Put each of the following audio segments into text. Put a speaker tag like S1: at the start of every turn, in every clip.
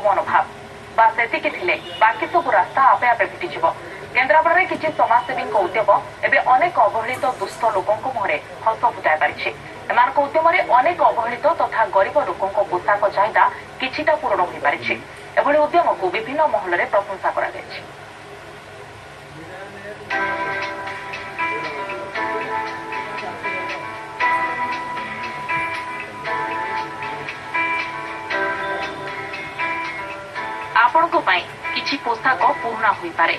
S1: मनोभाव बा सेतिकी थिले बाकी सब रास्ता आपे आपे फिटिजिव। केन्द्रापड़ा किसी समाजसेवी उद्यम एवं अनेक अवहेलित दुष्ट लोकों मुहरे हस फुटाई पारिछि। एमानक उद्यम अनेक अवहेलित तथा गरीब लोकों पोशाक चाहिदा किछिटा पूरण हो पारिछि। एभଳି उद्यम को विभिन्न महल में प्रशंसा करा जायछि। आपणको पाई किछि पोशाक पुराना होई पारे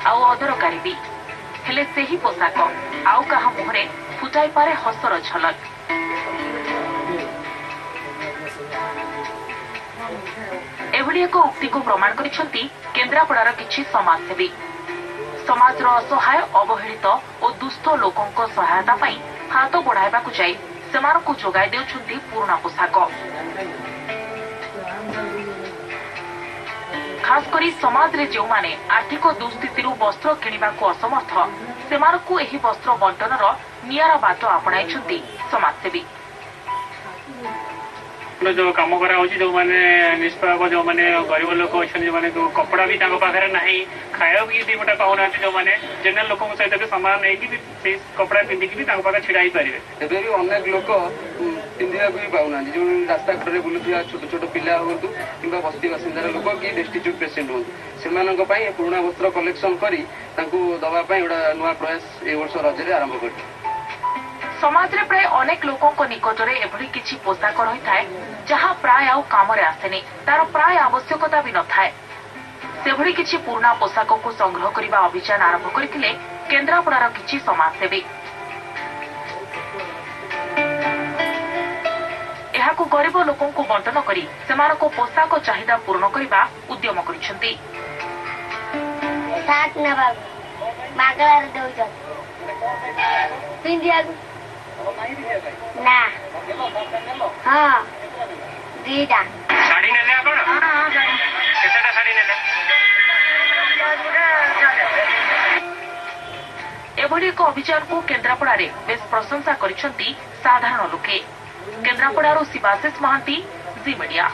S1: आउ अदरकारी भी हेले सेही पोशाक आउ कहा मुहरे फुटाई पारे हसर झलक। एभली एक उक्ति को प्रमाण करिसेंती केन्द्रापड़ार किछि समाजसेवी। समाजर असहाय अवहेलित और दुष्ट लोकों सहायता पाई हाथ बढ़ाइबाकु जाई सेमानकु जोगाई देउछंती पुराना पोशाक। खास करी समाज रे जो माने आर्थिक दुस्थिति वस्त्र किणवाक असमर्थ सेमानकु एही वस्त्र बंटनर नियारा बाट आपणाइछंती समाजसेवी।
S2: जो कम करा जो माने निष्पाप जो माने गरीब लोक अच्छा जो माने कपड़ा भी पाखे ना खाया भी दी गोटा पाऊना जो माने जनरल लोक सहित भी सामान नहीं कपड़ा पिंधिकी भी पाखे छिड़ा पारे।
S3: एबे भी अनेक लोक पिंधा भी पाऊना जो रास्ता कड़े बुलुवा छोट छोट पिला हूँ कि बस्ती बासिंदार लोक कि डेस्टिट्यूट पेसेंट हूँ से पुराना वस्त्र कलेक्शन करी दवाई गोटा नुआ प्रयास ए वर्ष रजरे आरंभ कर।
S1: समाज रे प्राय अनेक लोकों निकटरे एभली किछि पोशाक रही थाए जहाँ प्राय आउ कामरे आसेनी तार प्राय आवश्यकता भी न थाए। सेभली किछि पुराना पोशाक को संग्रह करने अभियान आरंभ करथिले केन्द्रापड़ार किछि समाजसेवी। एहाकु गरीब लोकों को बंटन करी सेमानको पोशाक चाहिदा पूर्ण करने उद्यम करिसेंती।
S4: साथ न मागलार देउछ पिंडिया ना हाँ दीदा
S2: साड़ी नेले आपण हां साड़ी केतेटा साड़ी नेले
S1: एभली एक अभियान को केन्द्रापड़ा रे बेस प्रशंसा करिसेंती साधारण लोके। केन्द्रापड़ारू शिवाशिष महांती, जी मीडिया।